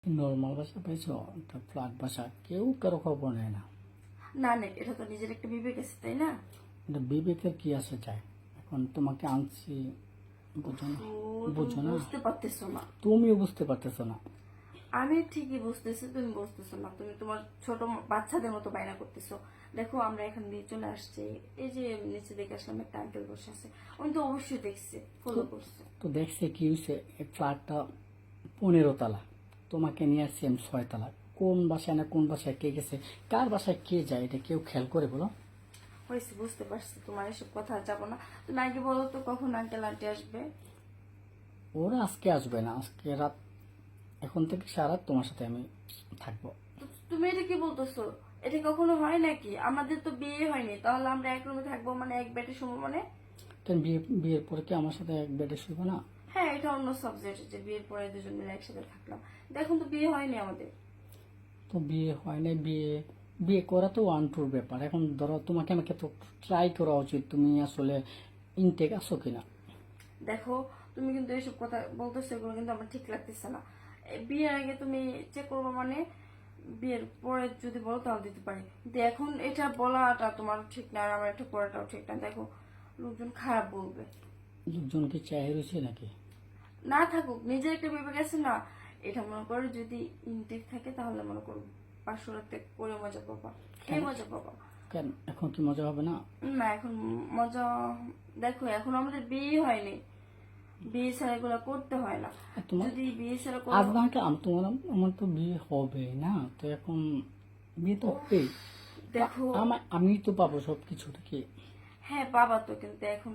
Normal বাসা পাইছো, একটা ফ্ল্যাট বাসা, কেউ কারো খবর নেয় না। না নে, এটা তো নিজের একটা বিবেক আছে, তাই না? এটা বিবেকের কি আসে যায়? এখন তোমাকে আনছি, বুঝো না? তো তুমি বুঝো না, বুঝতে পারতেছো না। তুমিও বুঝতে পারতেছো না। আমি ঠিকই বুঝতেছি, তুমি বুঝতেছো না। তুমি তোমার ছোট বাচ্চাদের মতো বায়না করতেছো। দেখো, আমরা এখান দিয়ে চলে আসছি। এই যে নিচে দেখে আসলাম একটা আঙ্কেল বসে আছে, উনি তো অবশ্যই দেখছে, তো ফলো করছে। তো দেখছে কি হয়েছে, এই ফ্ল্যাটটা 15 তলা, তোমাকে নিয়ে আসছি আমি 6 তলা। কোন বাসায় না কোন বাসায় কে গেছে, কার বাসায় কে যায়, এটা কেউ খেয়াল করে বলো? হয়েছে, বুঝতে পারছি, তোমার এসব কথা আর যাবো না। তুমি আগে বলো তো, কখন আঙ্কেল আন্টি আসবে? ওরা আজকে আসবে না, আজকে রাত, এখন থেকে সারা রাত তোমার সাথে আমি থাকবো। তুমি এটা কি বলতেছো? এটা কখনো হয় নাকি? আমাদের তো বিয়ে হয়নি, তাহলে আমরা এক রুমে থাকবো মানে, এক বেডে শোবো মানে? কেন বিয়ের পরে কি আমার সাথে এক বেডে শুবে না? হ্যাঁ, এটা অন্য সাবজেক্ট, যে বিয়ের পরে দুজন মিলে একসাথে থাকলাম। দেখুন, তো বিয়ে হয়নি আমাদের। তো বিয়ে হয় না, বিয়ে বিয়ে করা তো ওয়ান টুর ব্যাপার। এখন ধরো তোমাকে আমাকে তো ট্রাই করা উচিত, তুমি আসলে ইনটেক আছো কিনা। দেখো, তুমি কিন্তু এইসব কথা বলতেছো, এগুলো কিন্তু আমার ঠিক লাগতেছে না। বিয়ের আগে তুমি চেক করবো মানে? বিয়ের পরে যদি বলো তাহলে দিতে পারি, কিন্তু এখন এটা বলাটা তোমার ঠিক না, আর আমার এটা করাটাও ঠিক না। দেখো, লোকজন খারাপ বলবে। লোকজনকে চাই রয়েছে নাকি? না থাকুক, নিজের একটা বিবেক আছে না? এটা মনে করো, যদি ইনটেক থাকে তাহলে মনে করো 500 রাতে করে মজা পাবা, খেয়ে কেন? মজা পাবা। কেন এখন কি মজা হবে না? না, এখন মজা। দেখো, এখন আমাদের বিয়ে হয়নি, বিয়ে ছাড়া এগুলো করতে হয় না। আর তোমার যদি বিয়ে ছাড়া আজ করো। না হলে তোমার আমার তো বিয়ে হবে না, তো এখন বিয়ে তো হবেই। দেখো, আমি তো পাবো সবকিছু কি? হ্যাঁ বাবা, তো কিন্তু এখন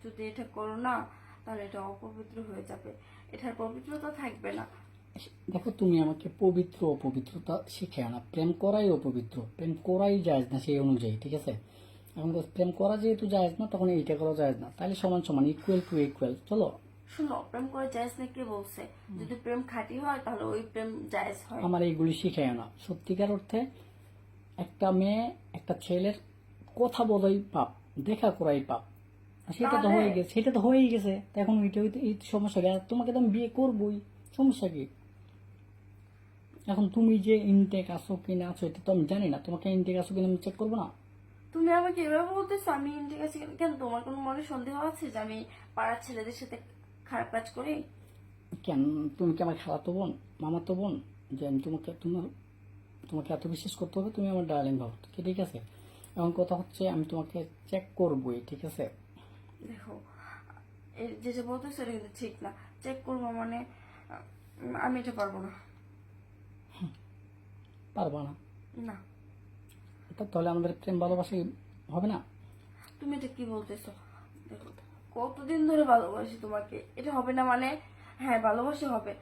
যদি এটা করো না, তাহলে এটা অপবিত্র হয়ে যাবে, এটার পবিত্রতা থাকবে না। দেখো, তুমি আমাকে পবিত্র অপবিত্রতা শিখেও না। প্রেম করাই অপবিত্র, প্রেম করাই যায় না সেই অনুযায়ী, ঠিক আছে? এখন তো প্রেম করা যেহেতু যায় না, তখন এইটা করা যায় না, তাহলে সমান সমান, ইকুয়াল টু ইকুয়াল, চলো। শুনো, প্রেম করে জায়েজ না কে বলছে? যদি প্রেম খাঁটি হয় তাহলে ওই প্রেম জায়েজ হয়। আমার এইগুলি শিখায় না সত্যিকার অর্থে। একটা মেয়ে একটা ছেলের কথা বলাই পাপ, দেখা করাই পাপ। আর সেটা তো তাহলে হয়ে গেছে, সেটা তো হয়েই গেছে, তো এখন ওইটা এই সমস্যা কি? আর তোমাকে তো আমি বিয়ে করবোই, সমস্যা কি? এখন তুমি যে ইনটেক আছো কিনা আছো এটা তো আমি জানি না, তোমাকে ইনটেক আছো কিনা আমি চেক করবো না? তুমি আমাকে এভাবে বলতেছো, আমি ঠিক আছে কেন? তোমার কোনো মনে সন্দেহ আছে যে আমি পাড়ার ছেলেদের সাথে খারাপ কাজ করি? কেন? তুমি কি আমার খালাতো বোন, মামাতো বোন, যে আমি তোমাকে এত বিশ্বাস করতে হবে? তুমি আমার ডার্লিং ভাব, ঠিক আছে? এখন কথা হচ্ছে, আমি তোমাকে চেক করবোই, ঠিক আছে? দেখো, এই যে যে বলতেছো এটা কিন্তু ঠিক না। চেক করবো মানে? আমি এটা পারবো না। পারবা না? না। তাহলে আমাদের প্রেম ভালোবাসাই হবে না? তুমি এটা কি বলতেছো? দেখো, কতদিন ধরে ভালোবাসি তোমাকে, এটা হবে না মানে? হ্যাঁ, ভালোবাসি হবে,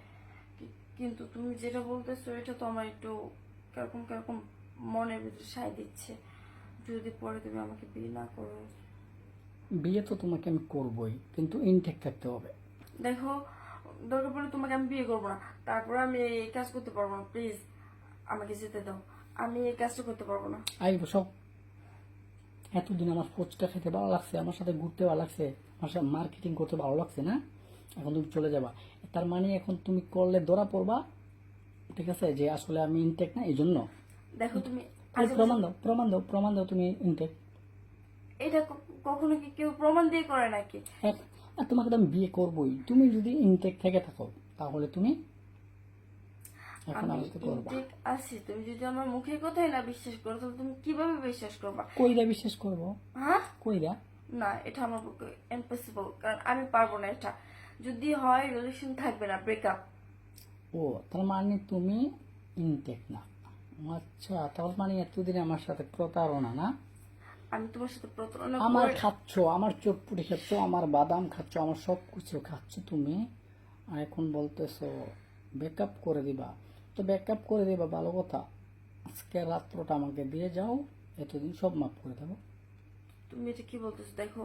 কিন্তু তুমি যেটা বলতেছো এটা তো আমার একটু কিরকম কিরকম মনের ভিতরে সায় দিচ্ছে। যদি পরে তুমি আমাকে বিয়ে না করো। বিয়ে তো তোমাকে আমি করবোই, কিন্তু ইনটেক থাকতে হবে। দেখো, দরকার পড়লে তোমাকে আমি বিয়ে করবো না, তারপরে আমি এই কাজ করতে পারবো না। প্লিজ আমাকে যেতে দাও, আমি এই কাজটা করতে পারবো না। আইব সব। এতদিন আমার ফুচকা খেতে ভালো লাগছে, আমার সাথে ঘুরতে ভালো লাগছে, আমার সাথে মার্কেটিং করতে ভালো লাগছে না? এখন তুমি চলে যাবা, তার মানে এখন তুমি করলে ধরা পড়বা, ঠিক আছে, যে আসলে আমি ইনটেক না, এই জন্য। দেখো, তুমি তাহলে আজে বাজে। প্রমাণ দাও, প্রমাণ দাও, প্রমাণ দাও তুমি ইনটেক। এটা কখনো কি কেউ প্রমাণ দিয়ে করে নাকি? আর তোমাকে তো আমি বিয়ে করবোই, তুমি যদি ইনটেক থেকে থাকো তাহলে তুমি এখন আমি আমাকে করবা। ইনটেক আছি, তুমি যদি আমার মুখের কথাই না বিশ্বাস করো, তাহলে তুমি কিভাবে বিশ্বাস করবা? কইরা বিশ্বাস করবো? হ্যাঁ। কইরা? না, এটা আমার পক্ষে ইম্পসিবল, কারণ আমি পারবো না এটা। যদি হয় রিলেশন থাকবে না, ব্রেকআপ। ও, তার মানে তুমি ইনটেক না? আচ্ছা, তার মানে এতদিন আমার সাথে প্রতারণা না? আমি তোমার সাথে প্রতারণা আমার করে। খাচ্ছ, আমার চটপুটি খাচ্ছ, আমার বাদাম খাচ্ছ, আমার সব কিছু খাচ্ছ তুমি, আর এখন বলতেছো ব্যাকআপ করে দিবা। তো ব্যাকআপ করে দিবা, ভালো কথা। আজকে রাত্রটা আমাকে দিয়ে যাও, এতদিন সব মাফ করে দেবো। তুমি এটা কি বলতেছো? দেখো,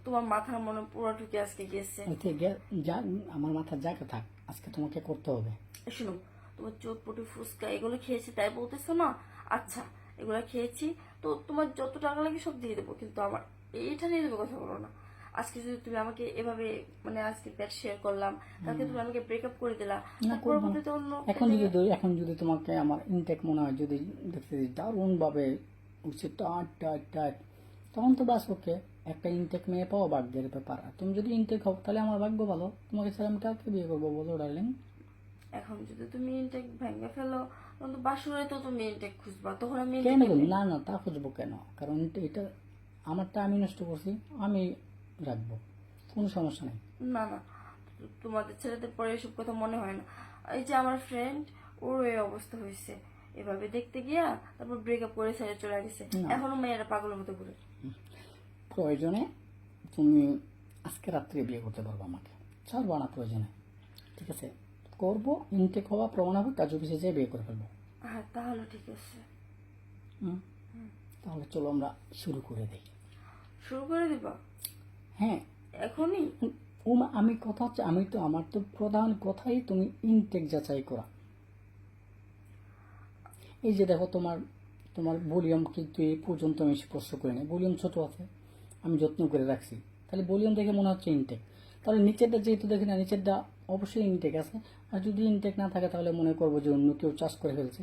তোমার মাথার মনে পুরো ঢুকে আজকে গেছে। এতে যা, আমার মাথার জায়গা থাক, আজকে তোমাকে করতে হবে। শুনো, তোমার চটপটি ফুচকা এগুলো খেয়েছি তাই বলতেছো না? আচ্ছা, এগুলো খেয়েছি তো তোমার যত টাকা লাগে সব দিয়ে দেবো, কিন্তু আমার এইটা নিয়ে তুমি কথা বলো না। আজকে যদি তুমি আমাকে এভাবে মানে আজকে ব্যাট শেয়ার করলাম, কালকে তুমি আমাকে ব্রেকআপ করে দিলা, না, তার করবো না। পরবর্তীতে অন্য এখন যদি তোমাকে আমার ইনটেক মনে হয়, যদি দেখতে দারুণ ভাবে উচিত টাট টাট টাট, তখন তো বাস ওকে, একটা ইনটেক মেয়ে পাওয়া ভাগ্যের ব্যাপার। আর তুমি যদি ইনটেক হও তাহলে আমার ভাগ্য ভালো, তোমাকে ছাড়া আমি কাউকে বিয়ে করবো বলো ডার্লিং? এখন যদি তুমি ইনটেক ভেঙে ফেলো, তখন তো বাসরে তো তুমি ইনটেক খুঁজবা, তখন আমি কেন intake বলবো? না না, তা খুঁজবো কেন? কারণ এটা আমারটা আমি নষ্ট করছি, আমি রাখবো, কোনো সমস্যা নেই। না না, তোমাদের ছেলেদের পরে এসব কথা মনে হয় না। এই যে আমার ফ্রেন্ড, ওর এই অবস্থা হয়েছে, এভাবে দেখতে গিয়া তারপর ব্রেকআপ করে ছেড়ে চলে গেছে, এখনো মেয়েরা পাগলের মতো ঘুরে। প্রয়োজনে তুমি আজকে রাত্রে বিয়ে করতে পারবো আমাকে, ছাড়বো না প্রয়োজনে, ঠিক আছে? করবো, ইনটেক হওয়া প্রমাণ হবে, কাজ অফিসে যেয়ে বিয়ে করে ফেলবো। হ্যাঁ তাহলে ঠিক আছে, হুম, তাহলে চলো আমরা শুরু করে দিই। শুরু করে দিবা হ্যাঁ, এখনই? আমি কথা হচ্ছে, আমার তো প্রধান কথাই তুমি ইনটেক যাচাই করা। এই যে দেখো, তোমার তোমার ভলিউম কিন্তু এই পর্যন্ত আমি স্পর্শ করি না, ভলিউম ছোট আছে, আমি যত্ন করে রাখছি, তাহলে ভলিউম দেখে মনে হচ্ছে ইনটেক। তাহলে নিচেরটা যেহেতু দেখি না, নিচেরটা অবশ্যই ইনটেক আছে। আর যদি ইনটেক না থাকে তাহলে মনে করবো যে অন্য কেউ চাষ করে ফেলছে।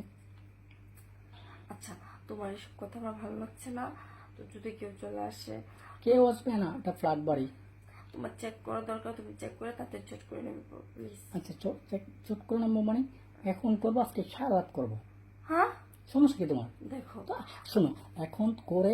আচ্ছা, তোমার এসব কথা আমার ভালো লাগছে না, তো যদি কেউ চলে আসে, কেউ আসবে না, এটা ফ্ল্যাট বাড়ি। তোমার চেক করা দরকার, তুমি চেক করে তাতে চট করে নেবে প্লিজ। আচ্ছা, চট করে নামবো মানে? এখন করবো, আজকে সারা রাত করবো, হ্যাঁ সমস্যা কি তোমার? দেখো, তো শোনো, এখন করে